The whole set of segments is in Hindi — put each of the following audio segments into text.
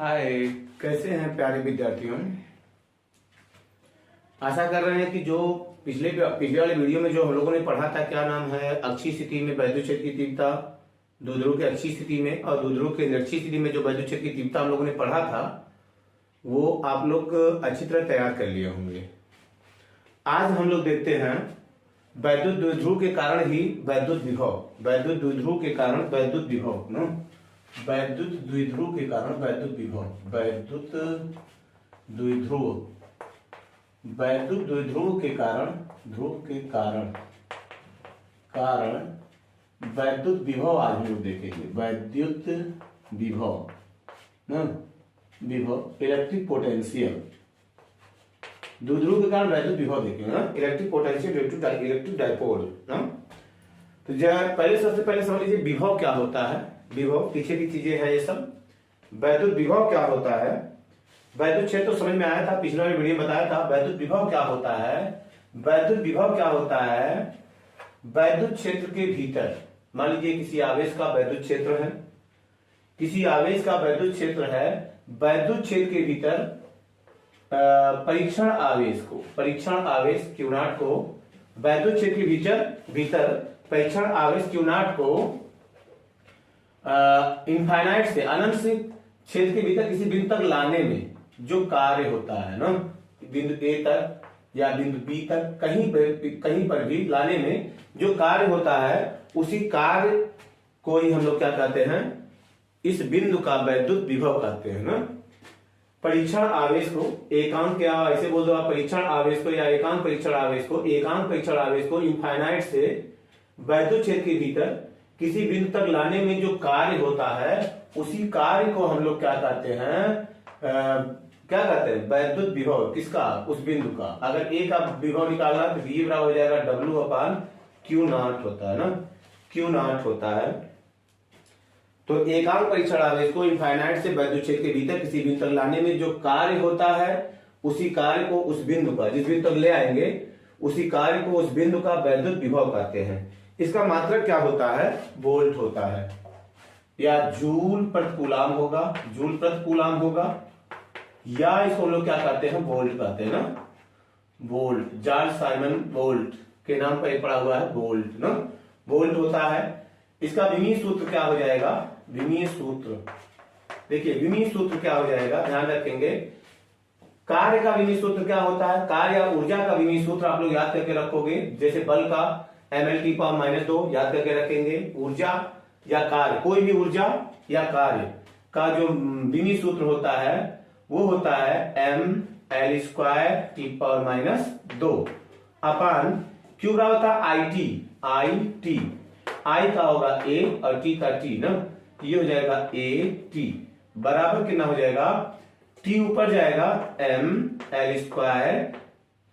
हाय, कैसे हैं प्यारे विद्यार्थियों। आशा कर रहे हैं कि जो पिछले वाले वीडियो में जो हम लोगों ने पढ़ा था, क्या नाम है, अक्षीय स्थिति में वैद्युत क्षेत्र की तीव्रता, द्विध्रुव के अक्षीय स्थिति में और द्विध्रुव के निरक्षीय स्थिति में जो वैद्युत क्षेत्र की तीव्रता हम लोगों ने पढ़ा था, वो आप लोग अच्छी तरह तैयार कर लिए होंगे। आज हम लोग देखते हैं वैद्युत द्विध्रुव के कारण ही वैद्युत विभव, वैद्युत द्विध्रुव के कारण वैद्युत विभव ना, वैद्युत द्विध्रुव के कारण वैद्युत विभव, वैद्युत द्विध्रुव, वैद्युत द्विध्रुव के कारण, ध्रुव के कारण वैद्युत विभव आज हम लोग देखेंगे। वैद्युत विभव ना, विभव इलेक्ट्रिक पोटेंशियल, द्विध्रुव के कारण वैद्युत विभव देखेंगे ना, इलेक्ट्रिक पोटेंशियल इलेक्ट्रिक डाइपोल ना। तो सबसे पहले समझ लीजिए विभव क्या होता है। विभव पीछे की चीजें हैं ये सब। वैद्युत विभव क्या होता है, वैद्युत क्षेत्र तो समझ में आया था, पिछले वाले वीडियो में बताया था। वैद्युत विभव क्या होता है, वैद्युत विभव क्या होता है, वैद्युत क्षेत्र के भीतर मान लीजिए किसी आवेश का वैद्युत क्षेत्र है, किसी आवेश का वैद्युत क्षेत्र है, वैद्युत क्षेत्र के भीतर परीक्षण आवेश को, परीक्षण आवेश Q0 को, वैद्युत क्षेत्र के भीतर परीक्षण आवेश Q0 को इनफाइनाइट से, अनंत से क्षेत्र के भीतर किसी बिंदु तक लाने में जो कार्य होता है ना, बिंदु A तक या बिंदु B तक कहीं पर भी लाने में जो कार्य होता है, उसी कार्य को ही हम लोग क्या कहते हैं, इस बिंदु का वैद्युत विभव कहते हैं ना। परीक्षण आवेश को एकांक, या ऐसे बोल दो आप, परीक्षण आवेश को या एकांक परीक्षण आवेश को, एकांक परीक्षण आवेश को इनफाइनाइट से वैद्युत क्षेत्र के भीतर किसी बिंदु तक लाने में जो कार्य होता है, उसी कार्य को हम लोग क्या कहते हैं, क्या कहते हैं, वैद्युत विभव। किसका, उस बिंदु का। अगर ए का विभव निकालना तो V बराबर हो जाएगा W/Q0 होता है ना, Q0 होता है। तो एकांक परीक्षण आवेश को इनफाइनाइट से वैद्युत क्षेत्र के भीतर किसी बिंदु तक लाने में जो कार्य होता है, उसी कार्य को उस बिंदु का, जिस बिंदु तक ले आएंगे उसी कार्य को उस बिंदु का वैद्युत विभव कहते हैं। इसका मात्रक क्या होता है, वोल्ट होता है, या जूल प्रति कूलाम होगा, जूल प्रति कूलाम होगा, या इसको लोग क्या कहते हैं, वोल्ट कहते हैं ना, वोल्ट। जॉर्ज साइमन वोल्ट के नाम पर पड़ा हुआ है वोल्ट ना, वोल्ट होता है। इसका विमीय सूत्र क्या हो जाएगा, विमीय सूत्र, देखिए विमीय सूत्र क्या हो जाएगा, ध्यान रखेंगे। कार्य का विमीय सूत्र क्या होता है, कार्य या ऊर्जा का विमीय सूत्र आप लोग याद करके रखोगे। जैसे बल का mL/-2 याद करके रखेंगे। ऊर्जा या कार्य, कोई भी ऊर्जा या कार्य का जो विमीय सूत्र होता है वो होता है mL² T⁻⁻2 अपन क्यू बराबर होता है IT, I का होगा A और T का T ना, ये हो जाएगा AT बराबर कितना हो जाएगा, T ऊपर जाएगा mL²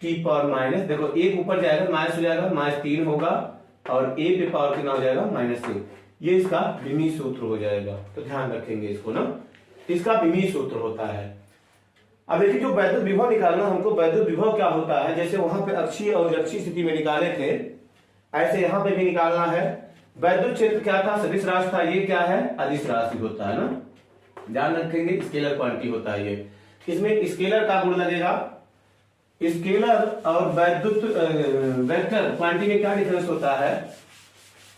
T⁻⁻, देखो एक ऊपर जाएगा माइनस हो जाएगा, -3 होगा, और A पे पावर कितना हो जाएगा, -1। ये इसका विमीय सूत्र हो जाएगा। तो ध्यान रखेंगे इसको ना, इसका विमीय सूत्र होता है। अब देखिए जो वैद्युत विभव निकालना हमको, वैद्युत विभव क्या होता है, जैसे वहां पे अक्षीय और निरक्षीय स्थिति में निकाले थे, ऐसे यहां पे भी निकालना है। वैद्युत क्षेत्र क्या था, सदिश राशि था, ये क्या है, अदिश राशि होता है ना, ध्यान रखेंगे, स्केलर क्वांटिटी होता है ये। इसमें स्केलर का गुण लगेगा। स्केलर और वैद्युत वेक्टर क्वांटिटी में क्या डिफरेंस होता है,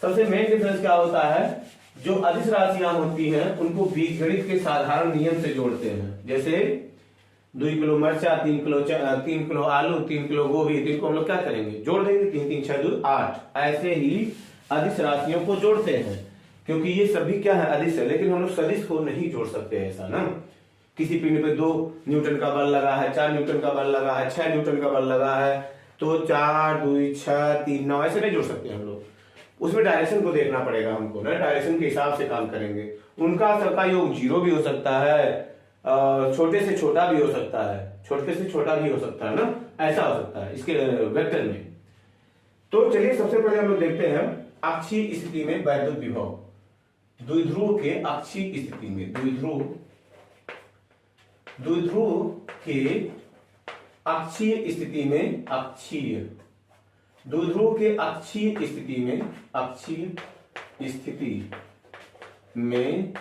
सबसे मेन डिफरेंस क्या होता है, जो अदिश राशियां होती हैं उनको बीजगणित के साधारण नियम से जोड़ते हैं। जैसे 2 किलो मिर्चा, 3 किलो आलू, 3 किलो गोभी, तो इनको हम लोग क्या करेंगे, जोड़ देंगे, 3 3 6 2 8। ऐसे ही अदिश राशियों को जोड़ते हैं, क्योंकि ये सभी क्या है, अदिश है, लेकिन हम लोग सदिश को नहीं जोड़ सकते ऐसा ना। किसी पिंड पे 2 न्यूटन का बल लगा है, 4 न्यूटन का बल लगा है, 6 न्यूटन का बल लगा है, तो 4 2 6 3 9 ऐसे नहीं जोड़ सकते हम लोग। उसमें डायरेक्शन को देखना पड़ेगा हमको ना, डायरेक्शन के हिसाब से काम करेंगे। उनका सबका योग 0 भी हो सकता है, छोटे से छोटा भी हो सकता है, छोटे से छोटा भी हो सकता है ना, ऐसा हो सकता है इसके वेक्टर में। तो चलिए सबसे पहले हम लोग देखते हैं अक्षीय स्थिति में वैद्युत विभव, द्विध्रुव के अक्षीय स्थिति में, द्विध्रुव के अक्षीय स्थिति में, द्विध्रुव के अक्षीय स्थिति में, अक्षीय स्थिति में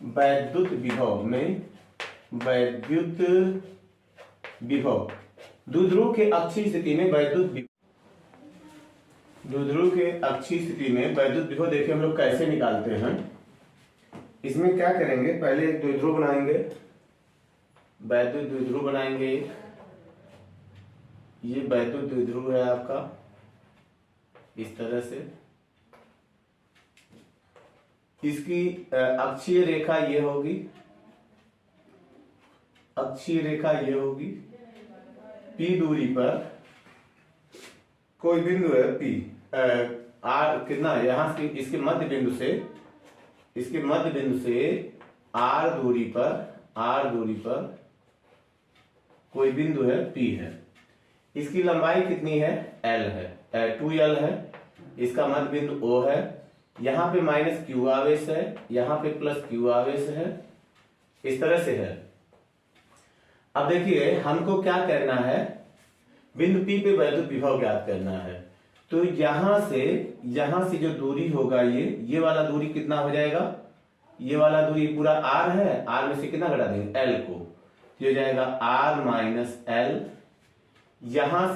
वैद्युत विभव में वैद्युत विभव। द्विध्रुव के अक्षीय स्थिति में द्विध्रुव के अक्षीय स्थिति में वैद्युत विभव देखिए हम लोग कैसे निकालते हैं। इसमें क्या करेंगे, पहले एक द्विध्रुव बनाएंगे, वैद्युत द्विध्रुव बनाएंगे। ये वैद्युत द्विध्रुव है आपका, इस तरह से। इसकी अक्षीय रेखा ये होगी, अक्षीय रेखा ये होगी। P दूरी पर कोई बिंदु है P, R कितना, यहां से इसके मध्य बिंदु से, इसके मध्य बिंदु से R दूरी पर कोई बिंदु है P है। इसकी लंबाई कितनी है, L है, 2L है। इसका मध्य बिंदु O है। यहाँ पे माइनस Q आवेश है, यहाँ पे प्लस Q आवेश है, इस तरह से है। अब देखिए हमको क्या करना है, बिंदु P पे वैद्युत विभव ज्ञात करना है। तो यहां से जो दूरी होगा, ये वाला दूरी कितना हो जाएगा, ये वाला दूरी पूरा R है, R में से कितना घटा देंगे, L को, ये हो जाएगा R माइनस L। यहां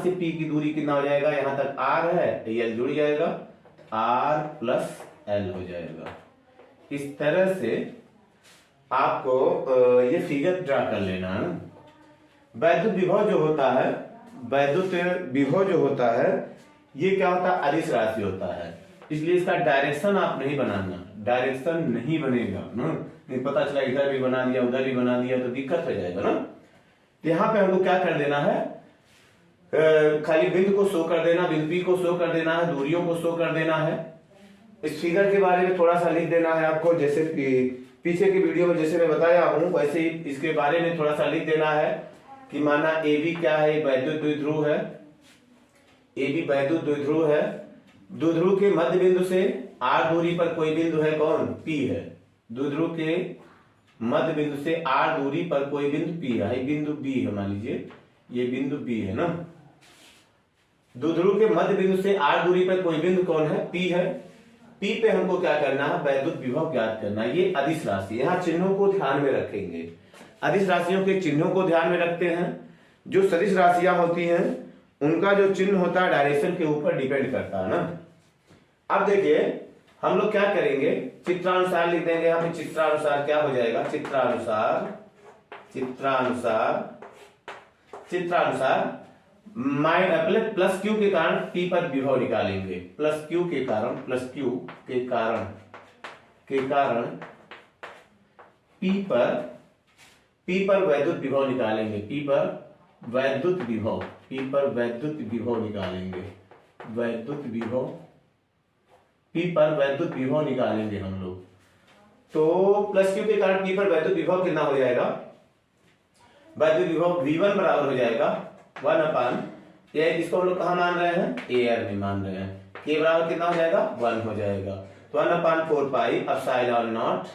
से P की दूरी कितना हो जाएगा, यहां तक R है, L जुड़ जाएगा, R प्लस L हो जाएगा। इस तरह से आपको ये फिगर ड्रा कर लेना है ना। वैद्युत विभव जो होता है, ये क्या होता है, अदिश राशि होता है। इसलिए इसका डायरेक्शन आप नहीं बनाना, डायरेक्शन नहीं बनेगा ना, नहीं पता चला इधर भी बना दिया उधर भी बना दिया तो दिक्कत हो जाएगा ना। यहाँ पे हमको क्या कर देना है, खाली बिंदु को शो कर देना, बिंदु P को शो कर देना है, दूरियों को शो कर देना है। इस फिगर के बारे में थोड़ा सा लिख देना है आपको, जैसे पीछे की वीडियो में जैसे मैं बताया हूं वैसे ही इसके बारे में थोड़ा सा लिख देना है कि माना AB क्या है, वैद्युत द्विध्रुव है, AB वैद्युत द्विध्रुव है। द्विध्रुव के मध्य बिंदु से R दूरी पर कोई बिंदु है, कौन, P है। द्विध्रुव के मध्य बिंदु से R दूरी पर कोई बिंदु P है, बिंदु B है, मान लीजिए ये बिंदु B है ना। द्विध्रुव के मध्य बिंदु से R दूरी पर कोई बिंदु कौन है, P है। P पे हमको क्या करना है, वैद्युत विभव ज्ञात करना है। ये अदिश राशि, यहाँ चिन्हों को ध्यान में रखेंगे, अदिश राशियों के चिन्हों को ध्यान में रखते हैं। जो सदिश राशियां होती हैं उनका जो चिन्ह होता है डायरेक्शन के ऊपर डिपेंड करता है ना। अब देखिए हम लोग क्या करेंगे, चित्रानुसार लिख देंगे। यहाँ पे चित्रानुसार क्या हो जाएगा, चित्रानुसार प्लस Q के कारण P पर विभव निकालेंगे, प्लस Q के कारण P पर वैद्युत विभव निकालेंगे, P पर वैद्युत विभव निकालेंगे, P पर वैद्युत विभव निकालेंगे हम लोग। तो प्लस Q के कारण P पर वैद्युत विभव कितना हो जाएगा, वैद्युत विभव V1 बराबर हो जाएगा 1/, ये इसको हम लोग कहाँ मान रहे हैं, एयर में मान रहे हैं। K बराबर कितना हो जाएगा, 1 हो जाएगा। तो 1/4 पाई एप्सिलॉन नॉट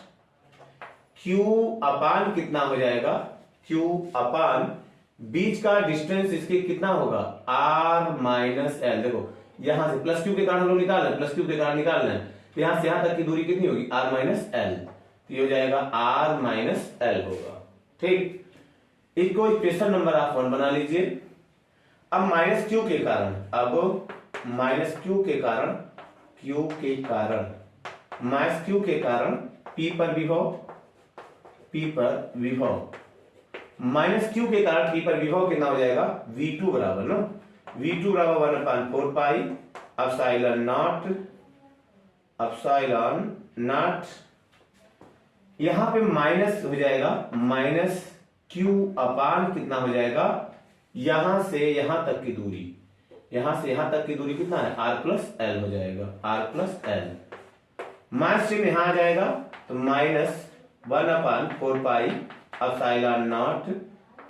Q अपान कितना हो जाएगा, Q अपान बीच का डिस्टेंस इसके कितना होगा, R माइनस L। देखो यहां से प्लस Q के कारण हम लोग निकाल रहे हैं, प्लस Q के कारण निकाल रहे हैं, तो यहां से यहां तक की दूरी कितनी होगी, R माइनस L। तो ये हो जाएगा R माइनस L होगा, ठीक। इसको इक्वेशन नंबर आप 1 बना लीजिए। अब माइनस Q के कारण, P पर विभव, माइनस Q के कारण P पर विभव कितना हो जाएगा, V2 बराबर ना, V2 बराबर 1/4 पाई एप्सिलॉन नॉट, यहां पे माइनस हो जाएगा, माइनस Q अपान कितना हो जाएगा, यहां से यहां तक की दूरी कितना है, R प्लस L हो जाएगा, R प्लस L। माइनस चिन्ह यहां आ जाएगा तो minus 1/4 pi epsilon not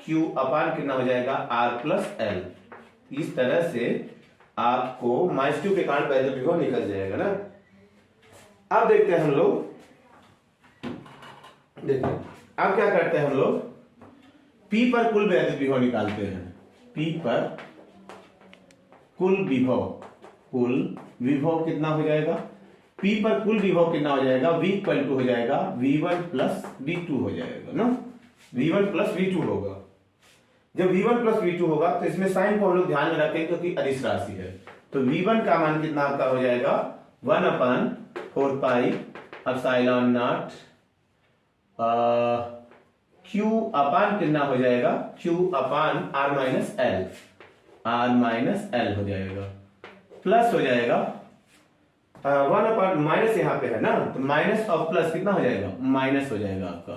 Q अपान कितना हो जाएगा, R प्लस L। इस तरह से आपको माइनस Q के कारण वैद्युत विभव निकल जाएगा ना। अब देखते हैं हम लोग, देखिए अब क्या करते हैं हम लोग, P पर कुल वैद्युत विभव निकालते हैं। P पर कुल विभव कितना हो जाएगा, P पर कुल विभव कितना हो जाएगा, V इक्वल टू हो जाएगा V1 प्लस V2 हो जाएगा ना, V1 प्लस V2 होगा। जब V1 प्लस V2 होगा तो इसमें साइन को हम लोग ध्यान में रखें क्योंकि अदिश राशि है। तो V1 का मान कितना आपका हो जाएगा 1/4 पाई एप्सिलॉन नॉट Q अपान कितना हो जाएगा, Q अपान R माइनस L हो जाएगा, प्लस हो जाएगा 1/, माइनस यहाँ पे है ना, तो माइनस और प्लस कितना हो जाएगा, माइनस हो जाएगा आपका।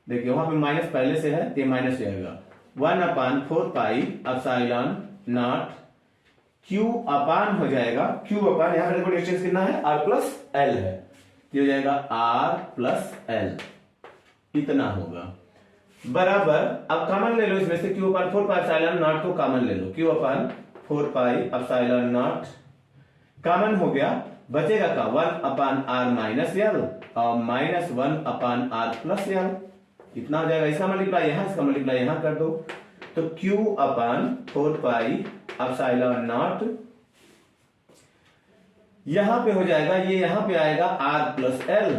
देखिए वहां पे माइनस पहले से है तो ये माइनस हो जाएगा 1/4 पाई एप्सिलॉन नॉट Q अपान हो जाएगा, Q अपान यहाँ पे देखो डिस्टेंस कितना है R प्लस L है, ये हो जाएगा R प्लस L, इतना होगा बराबर। अब कॉमन ले लो इसमें से, Q upon 4 pi epsilon not को कॉमन ले लो, Q upon 4 pi epsilon not common हो गया, बचेगा का 1/R माइनस L और माइनस 1/R प्लस L, इतना हो जाएगा। इसका मल्टीप्लाई यहां, इसका मल्टीप्लाई यहां कर दो, तो Q upon 4 pi epsilon not यहां पे हो जाएगा, ये यहां पे आएगा R प्लस L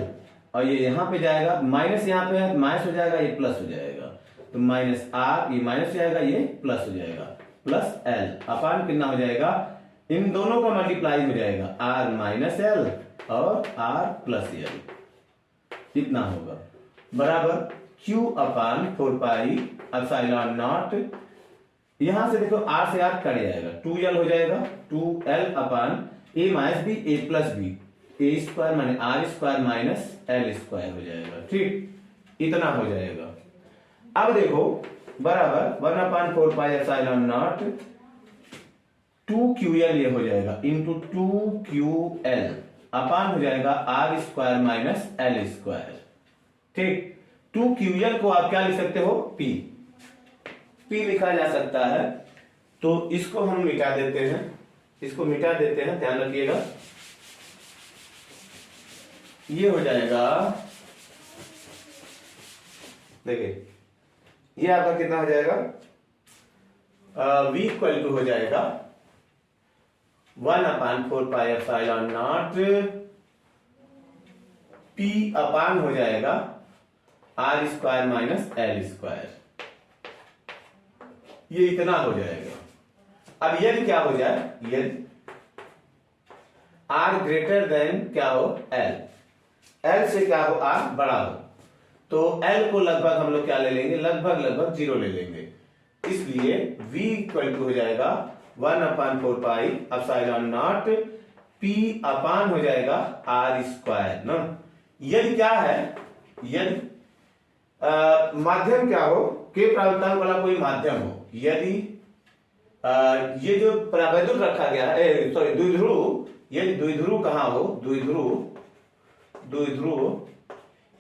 और ये यहां पे जाएगा, माइनस यहां पे है माइनस हो जाएगा, ये प्लस हो जाएगा, तो माइनस R, ये माइनस हो जाएगा, ये प्लस हो जाएगा, प्लस L अपान कितना हो जाएगा, इन दोनों का मल्टीप्लाई हो जाएगा R माइनस L और R प्लस L, इतना होगा बराबर Q upon 4 pi epsilon not, यहां से देखो R से R कट जाएगा, 2L हो जाएगा, 2L upon A minus B A plus B, A square माने R square minus L square हो जाएगा, ठीक, इतना हो जाएगा। अब देखो बराबर 1/4 पाई एप्सिलॉन नॉट 2QL ये हो जाएगा इंटू 2QL अपान हो जाएगा R square minus L square, ठीक। 2QL को आप क्या लिख सकते हो, P लिखा जा सकता है, तो इसको हम मिटा देते हैं, इसको मिटा देते हैं, ध्यान रखिएगा, ये हो जाएगा, देखिए ये आपका कितना हो जाएगा, V इक्वल टू हो जाएगा 1/4 पाई एप्सिलॉन नॉट P अपान हो जाएगा R square minus L square, ये इतना हो जाएगा। अब यदि क्या हो जाए, यदि R ग्रेटर देन क्या हो L से क्या हो R बड़ा हो, तो L को लगभग हम लोग क्या ले लेंगे, लगभग 0 ले लेंगे, इसलिए V इक्वल टू हो जाएगा 1/4 पाई एप्सिलॉन नॉट P अपान हो जाएगा R स्क्वायर ना। यदि क्या है, यदि माध्यम क्या हो, के प्रावृत्तांक वाला कोई माध्यम हो, यदि ये जो प्रावैधुत रखा गया है, सॉरी द्विध्रुव, यदि द्विध्रुव कहां हो, द्विध्रुव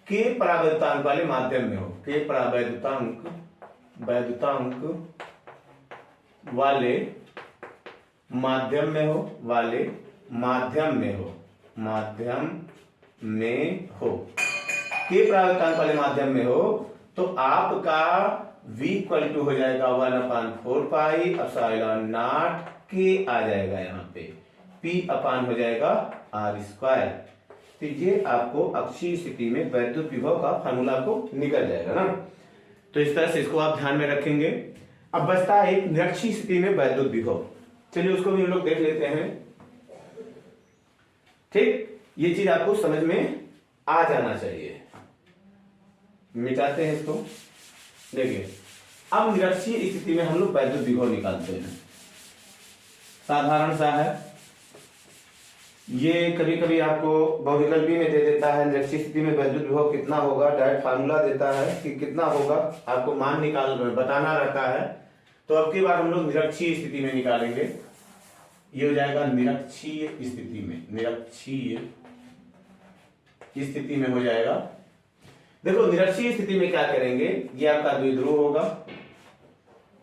के प्रावैधुतांक वाले माध्यम में हो, के प्रावैधुतांक वाले माध्यम में हो, के प्रावैधुतांक वाले माध्यम में हो, तो आपका V इक्वल टू हो जाएगा 1/4 पाई एप्सिलॉन नॉट के आ जाएगा, यहाँ पे P अपान हो जाएगा R स्क्वायर, तो ये आपको अक्षीय स्थिति में वैद्युत विभव का फार्मूला को निकल जाएगा ना। तो इस तरह से इसको आप ध्यान में रखेंगे। अब बचता है एक निरक्षीय स्थिति में वैद्युत विभव, चलिए उसको भी हम लोग देख लेते हैं, ठीक। ये चीज आपको समझ में आ जाना चाहिए, मिटाते हैं इसको। देखिए अब निरक्षीय स्थिति में हम लोग वैद्युत विभव निकालते हैं, साधारण सा है, ये कभी कभी आपको बहुविकल्पी में दे देता है निरक्षीय स्थिति में वैद्युत विभव कितना होगा, डायरेक्ट फार्मूला देता है कि कितना होगा, आपको मान निकाल बताना रहता है। तो अब की बार हम लोग निरक्षीय स्थिति में निकालेंगे, ये हो जाएगा निरक्षीय स्थिति में, निरक्षीय स्थिति में हो जाएगा। देखो निरक्षीय स्थिति में क्या करेंगे, ये आपका द्विध्रुव होगा,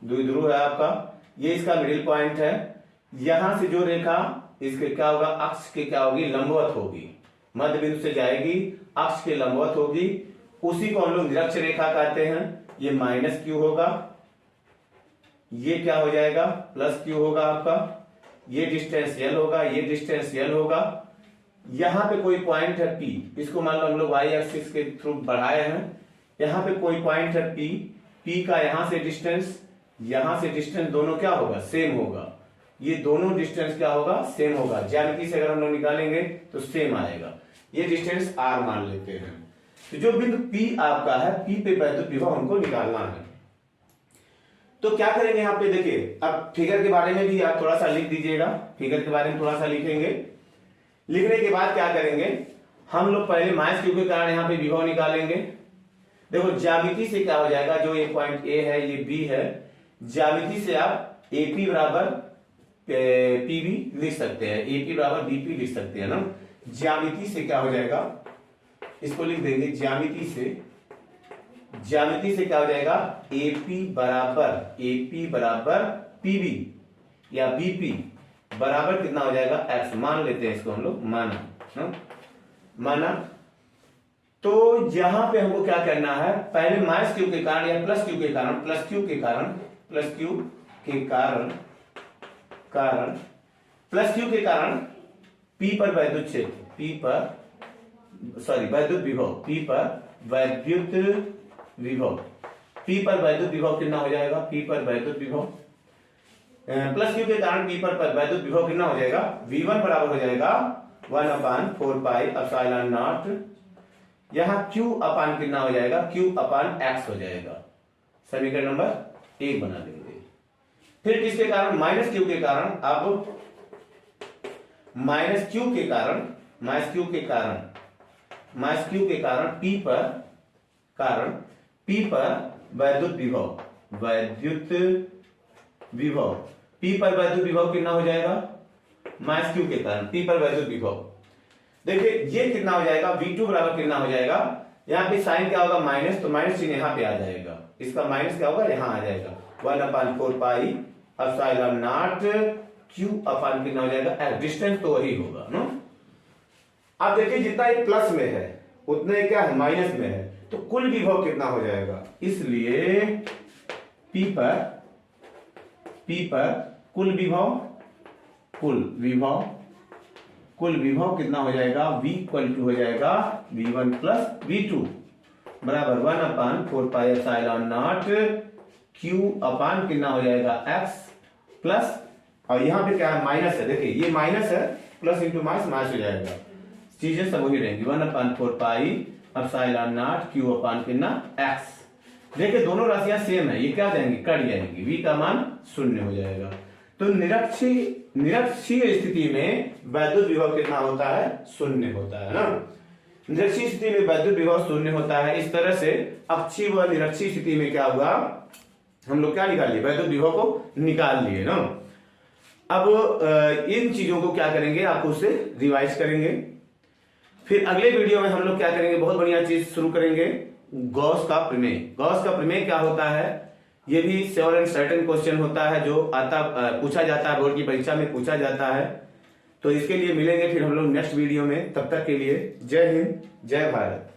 द्विध्रुव है आपका, ये इसका मिडिल पॉइंट है, यहां से जो रेखा इसके क्या होगा, अक्ष के क्या होगी, लंबवत होगी, मध्य बिंदु से जाएगी, अक्ष के लंबवत होगी, उसी को हम लोग निरक्ष रेखा कहते हैं। ये माइनस क्यू होगा, ये क्या हो जाएगा, प्लस क्यू होगा आपका, ये डिस्टेंस L होगा, ये डिस्टेंस L होगा, यहाँ पे कोई पॉइंट है P, इसको मान लो हम लोग y एक्सिस के थ्रू बढ़ाए हैं। यहाँ पे कोई पॉइंट है P का यहाँ से डिस्टेंस दोनों क्या होगा, सेम होगा। ये दोनों डिस्टेंस क्या होगा, सेम होगा। ज्यामिति से अगर हम लोग निकालेंगे तो सेम आएगा। ये डिस्टेंस r मान लेते हैं। तो जो बिंदु P आपका है, P पे वैद्युत विभव हमको निकालना है। तो क्या करेंगे यहाँ पे देखिए, अब फिगर के बारे में भी आप थोड़ा सा लिख दीजिएगा। फिगर के बारे में थोड़ा सा लिखेंगे। लिखने के बाद क्या करेंगे, हम लोग पहले माइनस क्यू के कारण यहाँ पे विभव निकालेंगे। देखो ज्यामिति से क्या हो जाएगा, जो ये पॉइंट ए है, ये बी है, ज्यामिति से आप एपी बराबर पीबी लिख सकते हैं, एपी बराबर बीपी लिख सकते हैं ना। ज्यामिति से क्या हो जाएगा, इसको लिख देंगे, ज्यामिति से क्या हो जाएगा, एपी बराबर पीबी या बीपी बराबर कितना हो जाएगा, एक्स। मान लेते हैं इसको हम लोग, माना। तो यहां पे हमको क्या करना है, पहले माइनस क्यू के कारण या प्लस क्यू के कारण P पर वैद्युत क्षेत्र, वैद्युत विभव, P पर वैद्युत विभव कितना हो जाएगा, P पर वैद्युत विभव प्लस क्यू के कारण P पर वैद्युत विभव कितना हो जाएगा, V1 बराबर हो जाएगा 1/4 पाई एप्सिलॉन नॉट। यहां Q अपान कितना हो जाएगा, Q अपान X हो जाएगा। समीकरण नंबर 1 बना देंगे। फिर किसके कारण, माइनस क्यू के कारण, अब माइनस क्यू के कारण P पर वैद्युत विभव, P पर वैद्युत विभव कितना हो जाएगा, माइनस क्यू के कारण P पर वैद्युत विभव। देखिए ये कितना हो जाएगा, V2 बराबर कितना हो जाएगा, यहाँ पे साइन क्या होगा, माइनस, तो माइनस चिन्ह यहाँ पे आ जाएगा, इसका माइनस क्या होगा, यहाँ आ जाएगा 1/4 पाई एप्सिलॉन नॉट Q अपान कितना हो जाएगा, डिस्टेंस तो वही होगा ना। अब देखिए जितना ये प्लस में है उतने क्या है, माइनस में है, तो कुल विभव कितना हो जाएगा, इसलिए P पर कुल विभव कितना हो जाएगा, V इक्वल टू हो जाएगा V1 प्लस V2 बराबर 1/4 पाई एप्सिलॉन नॉट Q अपान कितना हो जाएगा, X प्लस, और यहाँ पे क्या है, माइनस है। देखिए ये माइनस है, प्लस इंटू माइनस हो जाएगा, चीजें सब वही रहेंगी। 1/4 पाई एप्सिलॉन नॉट Q अपान कितना X। देखिए दोनों राशियां सेम है, ये क्या जाएंगी, कट जाएंगी, V का मान 0 हो जाएगा। तो निरक्षीय स्थिति में वैद्युत विभव कितना होता है, 0 होता है ना। निरक्षीय स्थिति में वैद्युत विभव 0 होता है। इस तरह से अक्षीय व निरक्षीय स्थिति में क्या हुआ, हम लोग क्या निकाल लिए, वैद्युत विभव को निकाल लिए ना। अब इन चीजों को क्या करेंगे, आपको उससे रिवाइज करेंगे। फिर अगले वीडियो में हम लोग क्या करेंगे, बहुत बढ़िया चीज शुरू करेंगे, गॉस का प्रमेय। गॉस का प्रमेय क्या होता है, ये भी श्योर एंड सर्टेन क्वेश्चन होता है, जो पूछा जाता है, बोर्ड की परीक्षा में पूछा जाता है। तो इसके लिए मिलेंगे फिर हम लोग नेक्स्ट वीडियो में। तब तक के लिए जय हिंद, जय भारत।